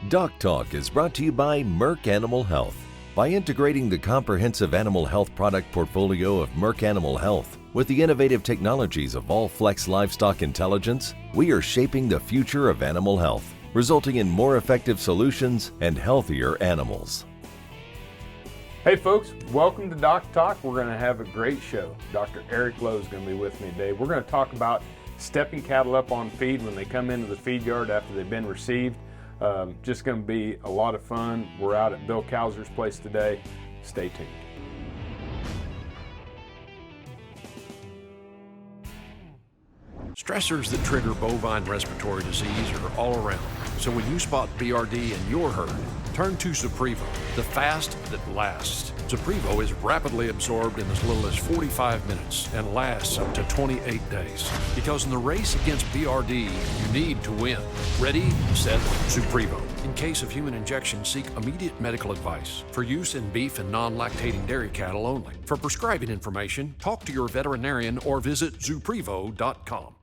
DocTalk is brought to you by Merck Animal Health. By integrating the comprehensive animal health product portfolio of Merck Animal Health with the innovative technologies of All-Flex Livestock Intelligence, we are shaping the future of animal health, resulting in more effective solutions and healthier animals. Hey folks, welcome to DocTalk. We're going to have a great show. Dr. Erik Lowe is going to be with me today. We're going to talk about stepping cattle up on feed when they come into the feed yard after they've been received. Just going to be a lot of fun. We're out at Bill Calves' place today. Stay tuned. Stressors that trigger bovine respiratory disease are all around. So when you spot BRD in your herd, turn to Zuprevo, the fast that lasts. Zuprevo is rapidly absorbed in as little as 45 minutes and lasts up to 28 days. Because in the race against BRD, you need to win. Ready, set, Zuprevo. In case of human injection, seek immediate medical advice. For use in beef and non-lactating dairy cattle only. For prescribing information, talk to your veterinarian or visit Zuprevo.com.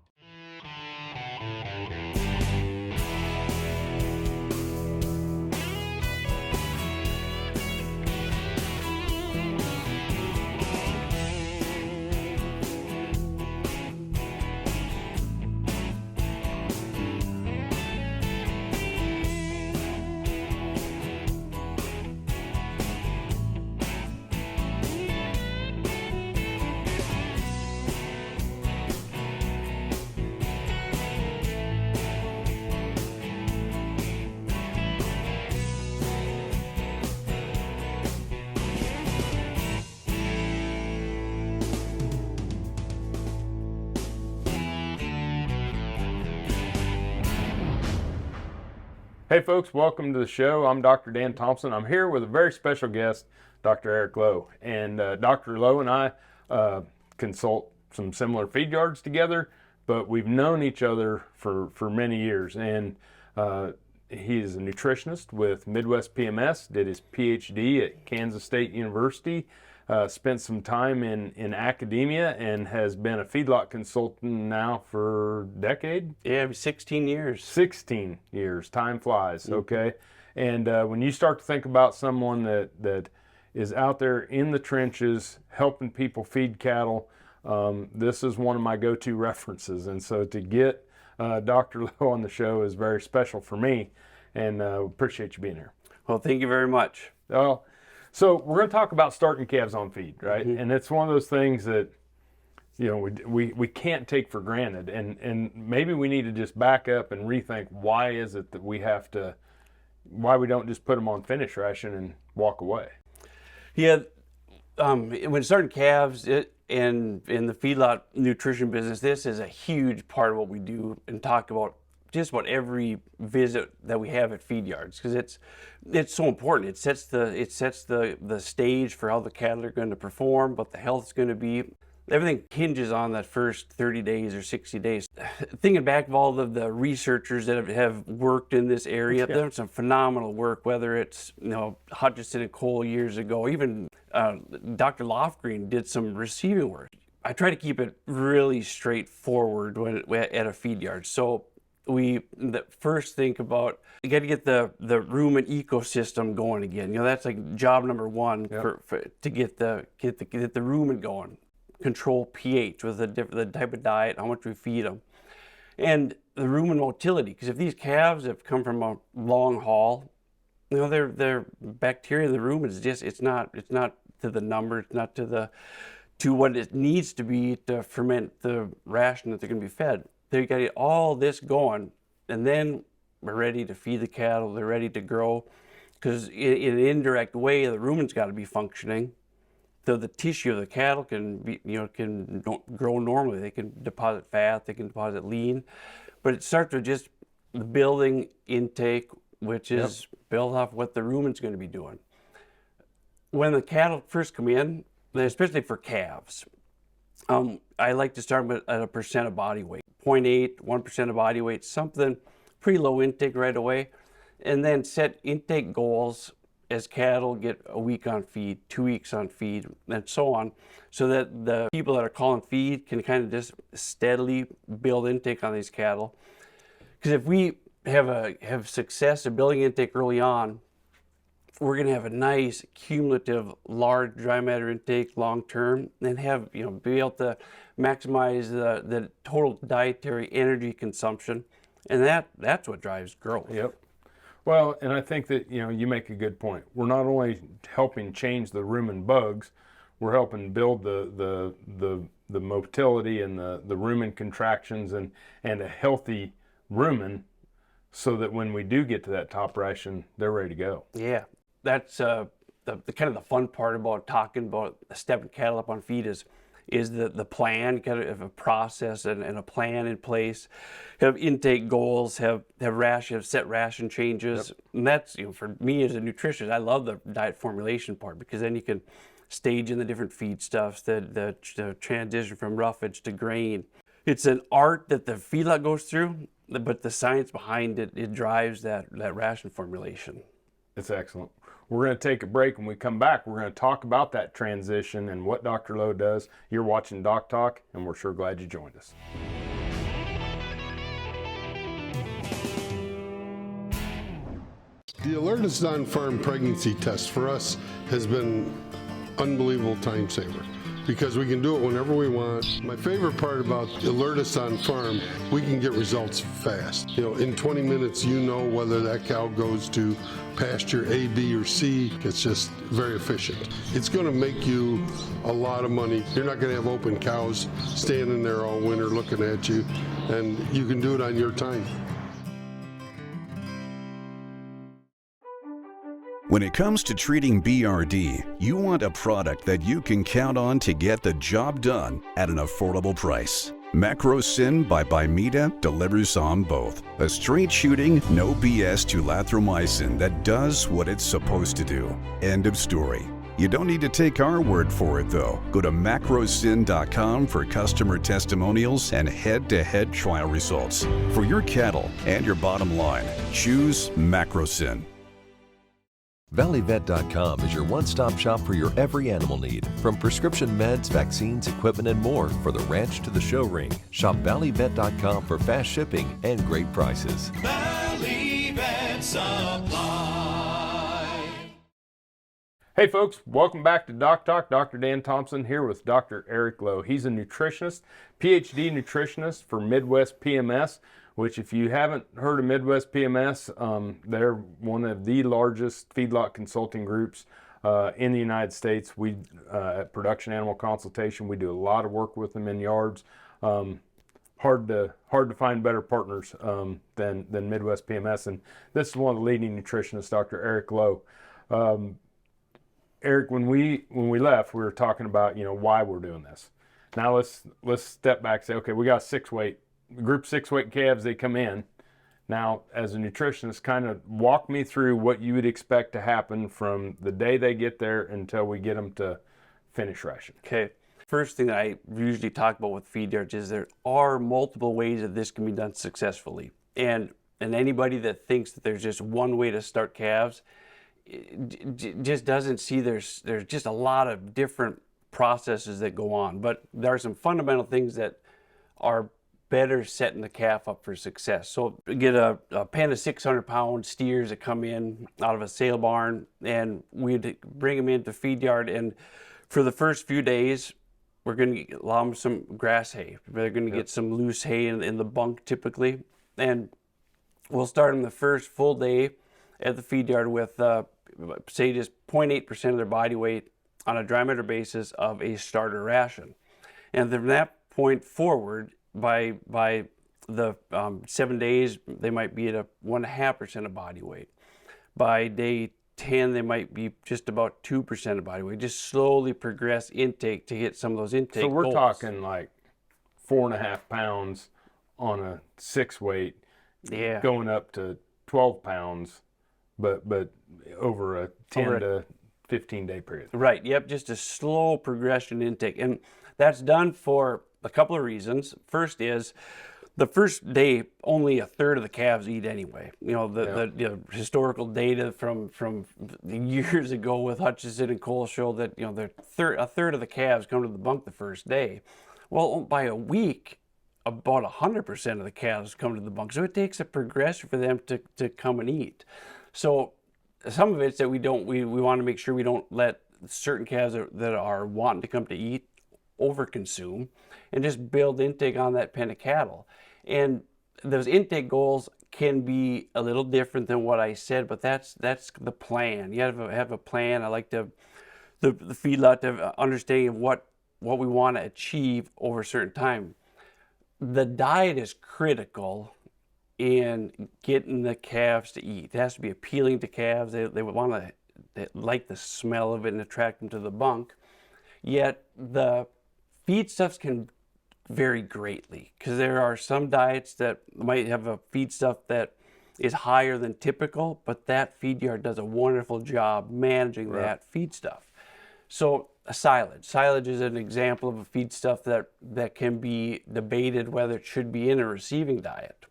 Hey folks, welcome to the show. I'm Dr. Dan Thomson. I'm here with a very special guest, Dr. Erik Lowe. And Dr. Lowe and I consult some similar feed yards together, but we've known each other for many years. And he's a nutritionist with Midwest PMS, did his PhD at Kansas State University, spent some time in academia, and has been a feedlot consultant now for a decade. Yeah, 16 years. 16 years. Time flies, okay? And when you start to think about someone that is out there in the trenches helping people feed cattle, this is one of my go-to references. And so to get Dr. Lowe on the show is very special for me, and appreciate you being here. Well, thank you very much. Well, so we're going to talk about starting calves on feed, right? Mm-hmm. And it's one of those things that, you know, we can't take for granted. And maybe we need to just back up and rethink, why is it that why we don't just put them on finish ration and walk away? Yeah, when starting calves and in the feedlot nutrition business, this is a huge part of what we do and talk about just about every visit that we have at feed yards, because it's so important. It sets the stage for how the cattle are going to perform, what the health is going to be. Everything hinges on that first 30 days or 60 days. Thinking back of all of the researchers that have worked in this area, they've done some phenomenal work, whether it's, you know, Hutchison and Cole years ago, even Dr. Lofgreen did some receiving work. I try to keep it really straightforward at a feed yard. So we first think about, you got to get the rumen ecosystem going again. You know, that's like job number one. To get the rumen going. Control pH with the type of diet, how much we feed them, and the rumen motility. Because if these calves have come from a long haul, you know, their bacteria in the rumen is just it's not to the number, it's not to what it needs to be to ferment the ration that they're going to be fed. They got to get all this going, and then we're ready to feed the cattle. They're ready to grow, because in an indirect way, the rumen's got to be functioning, so the tissue of the cattle can grow normally. They can deposit fat, they can deposit lean, but it starts with just the building intake, which is built off what the rumen's going to be doing. When the cattle first come in, especially for calves, I like to start with at a percent of body weight. 0.8, 1% of body weight, something pretty low intake right away, and then set intake goals as cattle get a week on feed, 2 weeks on feed, and so on, so that the people that are calling feed can kind of just steadily build intake on these cattle. Because if we have success in building intake early on, we're going to have a nice cumulative large dry matter intake long term, and have, be able to maximize the total dietary energy consumption, and that's what drives growth. Yep. Well, and I think that you make a good point. We're not only helping change the rumen bugs, we're helping build the motility and the rumen contractions and a healthy rumen, so that when we do get to that top ration, they're ready to go. Yeah, that's the kind of the fun part about talking about stepping cattle up on feed is the plan, kind of a process and a plan in place, have intake goals, have set ration changes. Yep. And that's, for me as a nutritionist, I love the diet formulation part, because then you can stage in the different feedstuffs, the transition from roughage to grain. It's an art that the feedlot goes through, but the science behind it drives that ration formulation. It's excellent. We're going to take a break. When we come back, we're going to talk about that transition and what Dr. Lowe does. You're watching DocTalk, and we're sure glad you joined us. The Alertus on-farm pregnancy test for us has been unbelievable time saver, because we can do it whenever we want. My favorite part about Alertus on farm, we can get results fast. In 20 minutes, whether that cow goes to pasture A, B, or C. It's just very efficient. It's going to make you a lot of money. You're not going to have open cows standing there all winter looking at you, and you can do it on your time. When it comes to treating BRD, you want a product that you can count on to get the job done at an affordable price. Macrosyn by Bimeda delivers on both. A straight shooting, no BS tulathromycin that does what it's supposed to do. End of story. You don't need to take our word for it though. Go to macrosyn.com for customer testimonials and head-to-head trial results. For your cattle and your bottom line, choose Macrosyn. ValleyVet.com is your one-stop shop for your every animal need, from prescription meds, vaccines, equipment, and more for the ranch to the show ring. Shop ValleyVet.com for fast shipping and great prices. Valley Vet Supply. Hey folks, welcome back to DocTalk. Dr. Dan Thomson here with Dr. Erik Lowe. He's a nutritionist, PhD nutritionist for Midwest PMS, which, if you haven't heard of Midwest PMS, they're one of the largest feedlot consulting groups in the United States. We, at Production Animal Consultation, we do a lot of work with them in yards. Hard to find better partners than Midwest PMS, and this is one of the leading nutritionists, Dr. Erik Lowe. Erik, when we left, we were talking about why we're doing this. Now let's step back and say, okay, we got 6-weight. Group 6-weight calves, they come in. Now, as a nutritionist, kind of walk me through what you would expect to happen from the day they get there until we get them to finish ration. Okay. First thing that I usually talk about with feed yards is there are multiple ways that this can be done successfully. And anybody that thinks that there's just one way to start calves just doesn't see there's just a lot of different processes that go on. But there are some fundamental things that are better setting the calf up for success. So get a pen of 600-pound steers that come in out of a sale barn, and we'd bring them into the feed yard, and for the first few days we're going to allow them some grass hay. They're going to get some loose hay in the bunk typically, and we'll start them the first full day at the feed yard with say just 0.8% of their body weight on a dry matter basis of a starter ration. And from that point forward, by the 7 days, they might be at a 1.5% of body weight. By day 10, they might be just about 2% of body weight. Just slowly progress intake to hit some of those intake So we're goals. talking like 4.5 pounds on a 6-weight, going up to 12 pounds, but over a 10 to 15 day period. Right, yep, just a slow progression intake. And that's done for a couple of reasons. First is, the first day, only a third of the calves eat anyway. The historical data from years ago with Hutchinson and Cole show that a third of the calves come to the bunk the first day. Well, by a week, about 100% of the calves come to the bunk. So it takes a progression for them to come and eat. So some of it's that we want to make sure we don't let certain calves that are wanting to come to eat overconsume, and just build intake on that pen of cattle. And those intake goals can be a little different than what I said, but that's the plan. You have a plan. I like the feedlot to understanding what we want to achieve over a certain time. The diet is critical in getting the calves to eat. It has to be appealing to calves. They like the smell of it and attract them to the bunk. Yet the feedstuffs can vary greatly, because there are some diets that might have a feedstuff that is higher than typical, but that feed yard does a wonderful job managing that feedstuff. So silage is an example of a feedstuff that can be debated whether it should be in a receiving diet.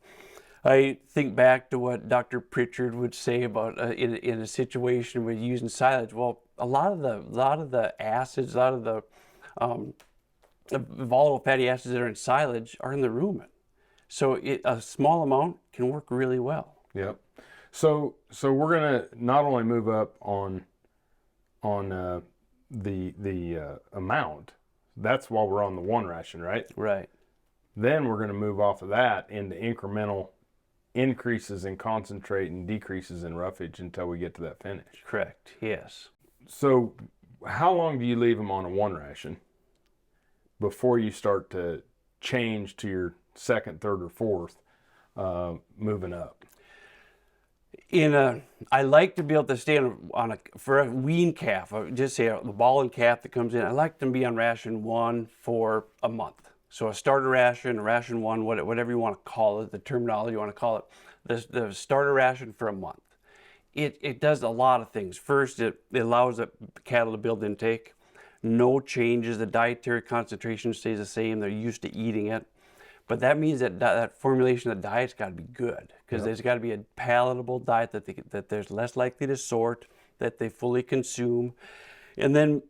I think back to what Dr. Pritchard would say about in a situation with using silage. Well, a lot of the acids, a lot of the volatile fatty acids that are in silage are in the rumen. So a small amount can work really well. Yep. So we're gonna not only move up on the amount. That's while we're on the one ration, right? Right. Then we're gonna move off of that into incremental increases in concentrate and decreases in roughage until we get to that finish. Correct. Yes. So how long do you leave them on a one ration before you start to change to your second, third, or fourth, moving up? I like to be able to stay for a wean calf, just say a balling calf that comes in, I like them to be on ration 1 for a month. So a starter ration, a ration 1, whatever you want to call it, the terminology you want to call it, the starter ration for a month. It does a lot of things. First, it allows the cattle to build intake. No changes, the dietary concentration stays the same, they're used to eating it. But that means that formulation of the diet's got to be good, because there's got to be a palatable diet that they're less likely to sort, that they fully consume. And then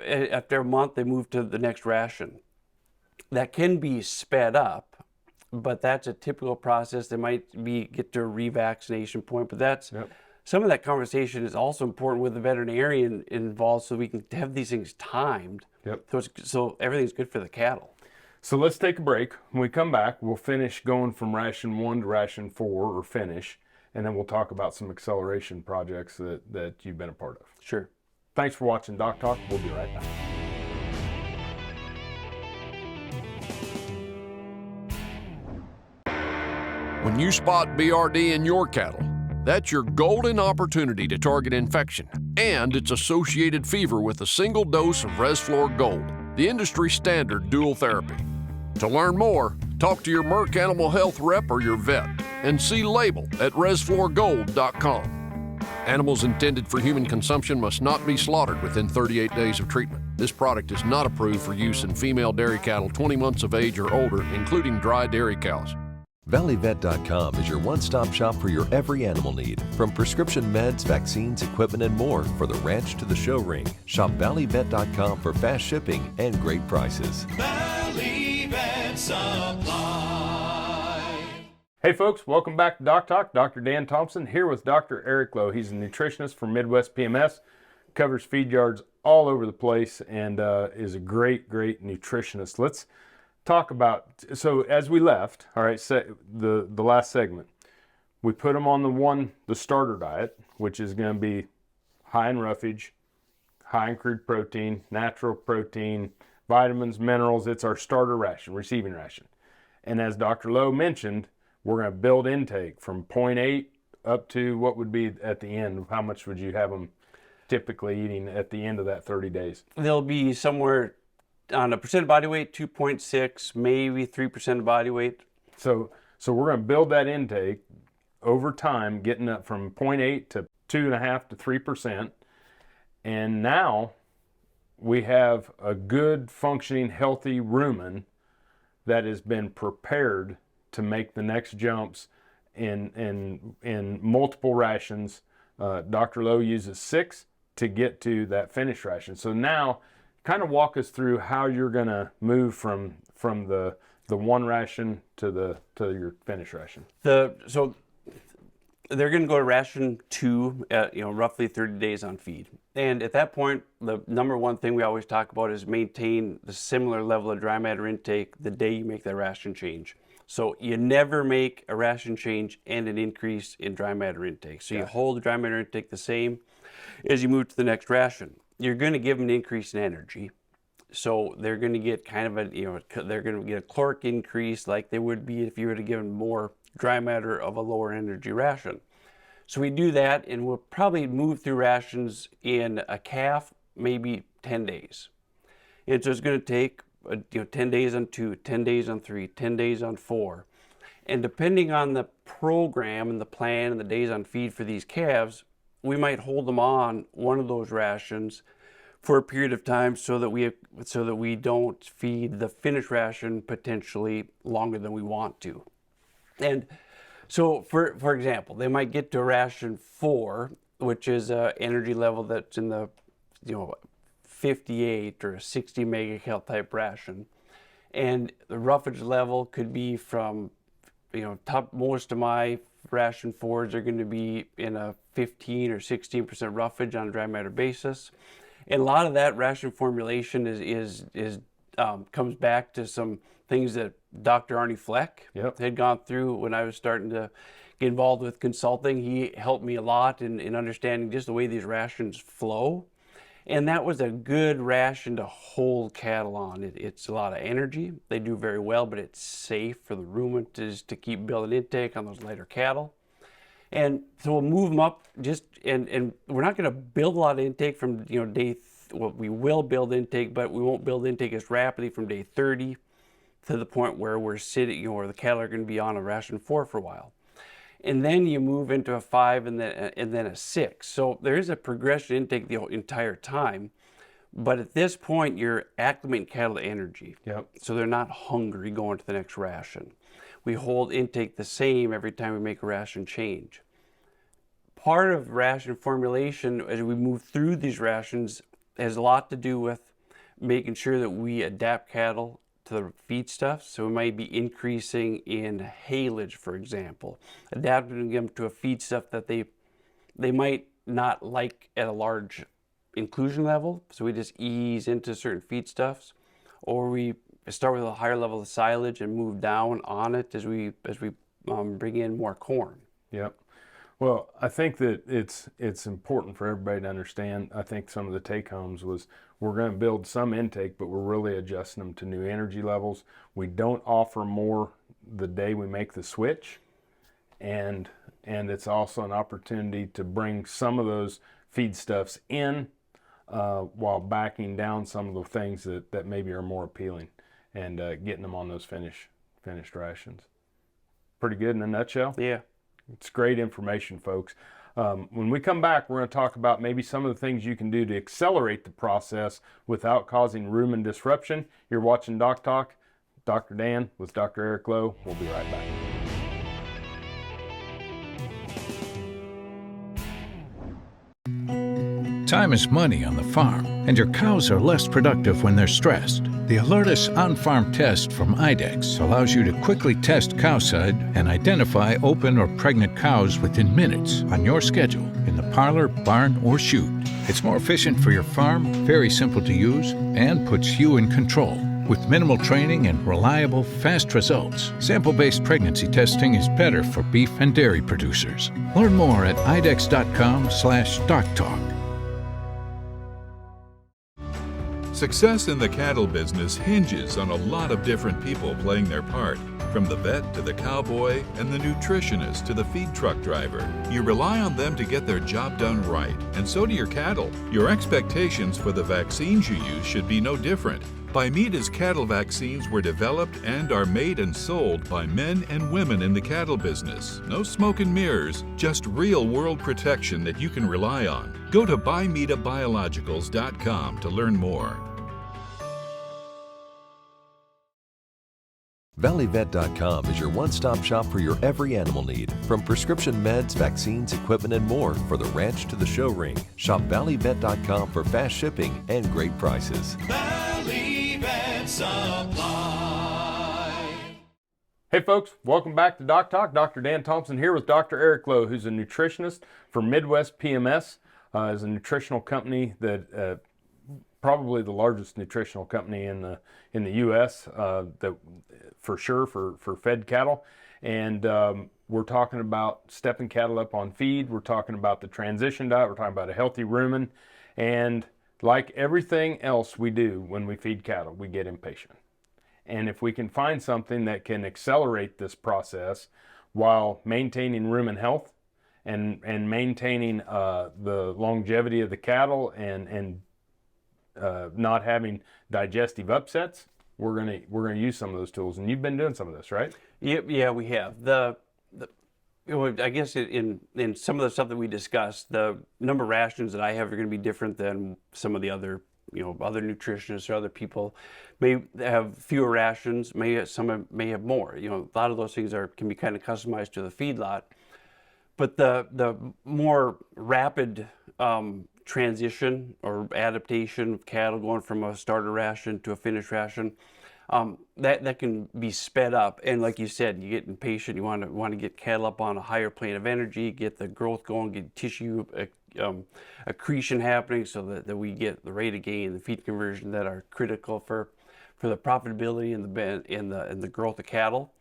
after a month, they move to the next ration. That can be sped up, but that's a typical process. They might get to a revaccination point, but some of that conversation is also important with the veterinarian involved, so we can have these things timed. So everything's good for the cattle. So let's take a break. When we come back, we'll finish going from ration 1 to ration 4, or finish, and then we'll talk about some acceleration projects that you've been a part of. Sure. Thanks for watching DocTalk. We'll be right back. When you spot BRD in your cattle, that's your golden opportunity to target infection and its associated fever with a single dose of Resflor Gold, the industry standard dual therapy. To learn more, talk to your Merck Animal Health rep or your vet, and see label at resflorgold.com. Animals intended for human consumption must not be slaughtered within 38 days of treatment. This product is not approved for use in female dairy cattle 20 months of age or older, including dry dairy cows. ValleyVet.com is your one-stop shop for your every animal need. From prescription meds, vaccines, equipment, and more for the ranch to the show ring. Shop ValleyVet.com for fast shipping and great prices. Valley Vet Supply. Hey folks, welcome back to DocTalk. Dr. Dan Thomson here with Dr. Erik Lowe. He's a nutritionist for Midwest PMS, covers feed yards all over the place, and is a great nutritionist. Let's talk about, so as we left, all right, the last segment, we put them on the starter diet, which is going to be high in roughage, high in crude protein, natural protein, vitamins, minerals. It's our starter ration, receiving ration. And as Dr. Lowe mentioned, we're going to build intake from 0.8 up to what would be at the end. How much would you have them typically eating at the end of that 30 days? They'll be somewhere on a percent of body weight, 2.6, maybe 3% of body weight. So we're going to build that intake over time, getting up from 0.8 to 2.5 to 3%. And now we have a good functioning, healthy rumen that has been prepared to make the next jumps in multiple rations. Dr. Lowe uses 6 to get to that finish ration. So now, kind of walk us through how you're going to move from the the one ration to your finished ration? So they're going to go to ration 2 at roughly 30 days on feed. And at that point, the number one thing we always talk about is maintain the similar level of dry matter intake the day you make that ration change. So you never make a ration change and an increase in dry matter intake. So you hold the dry matter intake the same as you move to the next ration. You're going to give them an increase in energy. So they're going to get kind of they're going to get a caloric increase like they would be if you were to give them more dry matter of a lower energy ration. So we do that, and we'll probably move through rations in a calf, maybe 10 days. And so it's going to take 10 days on 2, 10 days on 3, 10 days on 4. And depending on the program and the plan and the days on feed for these calves, we might hold them on one of those rations for a period of time so that we don't feed the finished ration potentially longer than we want to. And so for example, they might get to ration 4, which is an energy level that's in the 58 or a 60 megacal type ration, and the roughage level could be from most of my ration 4s are going to be in a 15 or 16% roughage on a dry matter basis. And a lot of that ration formulation comes back to some things that Dr. Arnie Fleck had gone through when I was starting to get involved with consulting. He helped me a lot in understanding just the way these rations flow. And that was a good ration to hold cattle on. It's a lot of energy. They do very well, but it's safe for the rumen to keep building intake on those lighter cattle. And so we'll move them up and we're not going to build a lot of intake from we will build intake, but we won't build intake as rapidly from day 30 to the point where we're sitting, where the cattle are going to be on a ration 4 for a while. And then you move into a 5 and then a 6. So there is a progression intake the entire time, but at this point you're acclimating cattle to energy. So they're not hungry going to the next ration. We hold intake the same every time we make a ration change. Part of ration formulation as we move through these rations has a lot to do with making sure that we adapt cattle to the feedstuffs. So we might be increasing in haylage, for example, adapting them to a feedstuff that they might not like at a large inclusion level. So we just ease into certain feedstuffs, or we start with a higher level of silage and move down on it as we bring in more corn. Well, I think that it's important for everybody to understand. I think some of the take-homes was we're going to build some intake, but we're really adjusting them to new energy levels. We don't offer more the day we make the switch, and it's also an opportunity to bring some of those feedstuffs in while backing down some of the things that maybe are more appealing and getting them on those finished rations. Pretty good in a nutshell? Yeah. It's great information, folks. When we come back, we're going to talk about maybe some of the things you can do to accelerate the process without causing rumen disruption. You're watching DocTalk. Dr. Dan with Dr. Erik Lowe. We'll be right back. Time is money on the farm, and your cows are less productive when they're stressed. The Alertus on-farm test from IDEX allows you to quickly test cowside and identify open or pregnant cows within minutes on your schedule in the parlor, barn, or chute. It's more efficient for your farm, very simple to use, and puts you in control. With minimal training and reliable, fast results, sample-based pregnancy testing is better for beef and dairy producers. Learn more at idex.com/DocTalk. Success in the cattle business hinges on a lot of different people playing their part. From the vet to the cowboy and the nutritionist to the feed truck driver, you rely on them to get their job done right, and so do your cattle. Your expectations for the vaccines you use should be no different. Bimeta's cattle vaccines were developed and are made and sold by men and women in the cattle business. No smoke and mirrors, just real-world protection that you can rely on. Go to bimetabiologicals.com to learn more. ValleyVet.com is your one-stop shop for your every animal need. From prescription meds, vaccines, equipment, and more for the ranch to the show ring. Shop ValleyVet.com for fast shipping and great prices. Valley Vet Supply. Hey folks, welcome back to DocTalk. Dr. Dan Thomson here with Dr. Erik Lowe, who's a nutritionist for Midwest PMS. Is a nutritional company that probably the largest nutritional company in the U.S. That for sure for fed cattle. And we're talking about stepping cattle up on feed. We're talking about the transition diet. We're talking about a healthy rumen. And like everything else we do when we feed cattle, we get impatient. And if we can find something that can accelerate this process while maintaining rumen health and maintaining the longevity of the cattle and not having digestive upsets, we're gonna use some of those tools. And you've been doing some of this, right? Yep, yeah, we have. I guess in some of the stuff that we discussed, the number of rations that I have are going to be different than some of the other other nutritionists or other people may have fewer rations, some may have more. A lot of those things can be kind of customized to the feedlot. But the more rapid transition or adaptation of cattle going from a starter ration to a finished ration, that can be sped up. And like you said, you get impatient. You want to get cattle up on a higher plane of energy, get the growth going, get tissue accretion happening, so that we get the rate of gain, the feed conversion that are critical for the profitability and the growth of cattle.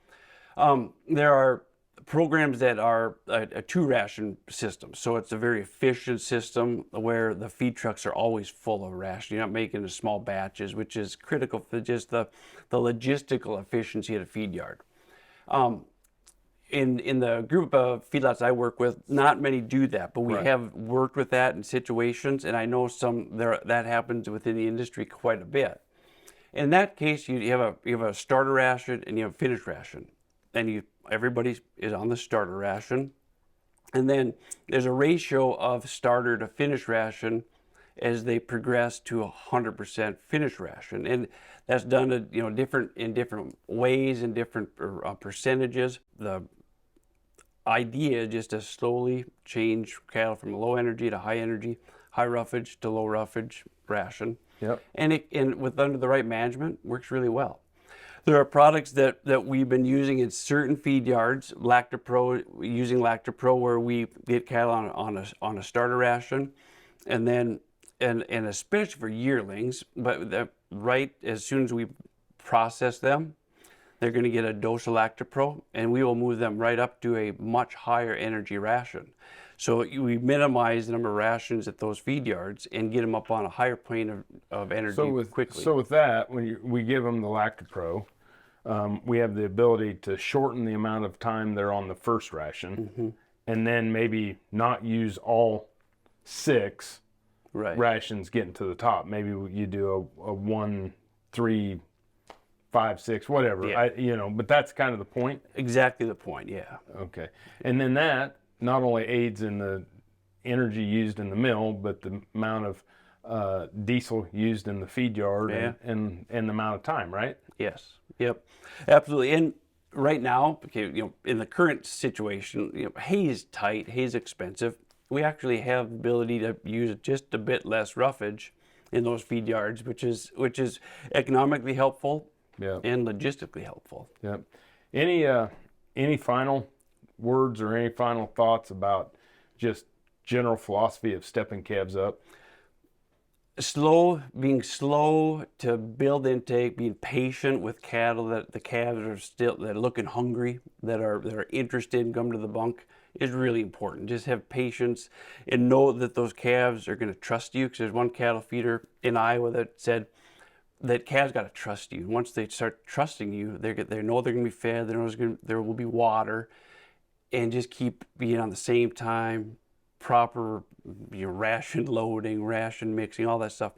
There are programs that are a 2-ration system, so it's a very efficient system where the feed trucks are always full of ration. You're not making small batches, which is critical for just the logistical efficiency at a feed yard. In the group of feedlots I work with, not many do that, but we have worked with that in situations, and I know that happens within the industry quite a bit. In that case, you have a starter ration and you have a finished ration, and everybody is on the starter ration, and then there's a ratio of starter to finished ration as they progress to 100% finished ration, and that's done in different ways and different percentages. The idea is just to slowly change cattle from low energy to high energy, high roughage to low roughage ration. Yep. And with under the right management, works really well. There are products that we've been using in certain feed yards, using Lactipro, where we get cattle on a starter ration, and then and especially for yearlings, but right as soon as we process them, they're going to get a dose of Lactipro, and we will move them right up to a much higher energy ration. So we minimize the number of rations at those feed yards and get them up on a higher plane of energy quickly. So with that, when we give them the Lactipro, we have the ability to shorten the amount of time they're on the first ration, and then maybe not use all 6 rations getting to the top. Maybe you do a 1, 3, 5, 6, whatever. Yeah. But that's kind of the point. Exactly the point. Yeah. Okay. And then that not only aids in the energy used in the mill, but the amount of diesel used in the feed yard and the amount of time, right? Yes. Yep. Absolutely. And right now, in the current situation, hay is tight, hay is expensive. We actually have the ability to use just a bit less roughage in those feed yards, which is economically helpful. Yeah. And logistically helpful. Yep. Any final words or any final thoughts about just general philosophy of stepping calves up? Being slow to build intake, being patient with cattle, that the calves that are looking hungry, that are interested in coming to the bunk, is really important. Just have patience and know that those calves are going to trust you, because there's one cattle feeder in Iowa that said that calves got to trust you. Once they start trusting you, they know they're going to be fed, they know there will be water, and just keep being on the same time, proper ration loading, ration mixing, all that stuff,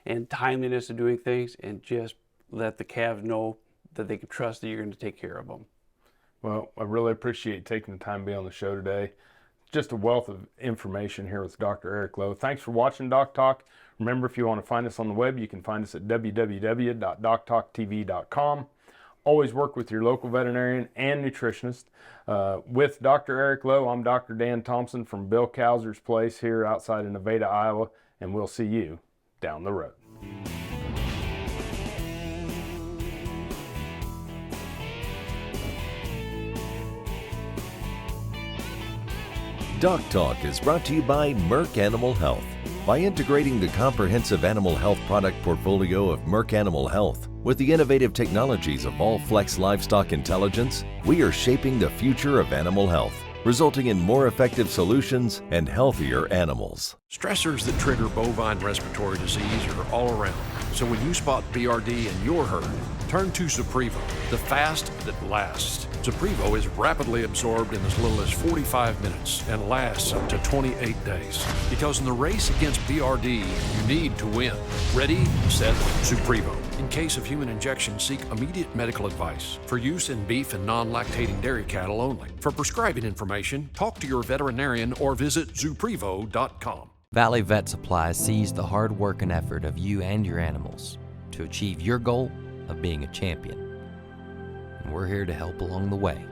and timeliness of doing things, and just let the calves know that they can trust that you're going to take care of them. Well, I really appreciate taking the time to be on the show today. Just a wealth of information here with Dr. Erik Lowe. Thanks for watching DocTalk. Remember, if you want to find us on the web, you can find us at www.doctalktv.com. Always work with your local veterinarian and nutritionist. With Dr. Erik Lowe, I'm Dr. Dan Thomson from Bill Calzer's place here outside of Nevada, Iowa, and we'll see you down the road. DocTalk is brought to you by Merck Animal Health. By integrating the comprehensive animal health product portfolio of Merck Animal Health with the innovative technologies of all-flex livestock intelligence, we are shaping the future of animal health, resulting in more effective solutions and healthier animals. Stressors that trigger bovine respiratory disease are all around. So when you spot BRD in your herd, turn to Suprevo, the fast that lasts. Suprevo is rapidly absorbed in as little as 45 minutes and lasts up to 28 days. Because in the race against BRD, you need to win. Ready, set, Suprevo. In case of human injection, seek immediate medical advice. For use in beef and non-lactating dairy cattle only. For prescribing information, talk to your veterinarian or visit Zuprevo.com. Valley Vet Supply sees the hard work and effort of you and your animals to achieve your goal of being a champion. And we're here to help along the way.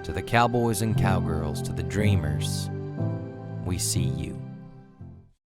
To the cowboys and cowgirls, to the dreamers, we see you.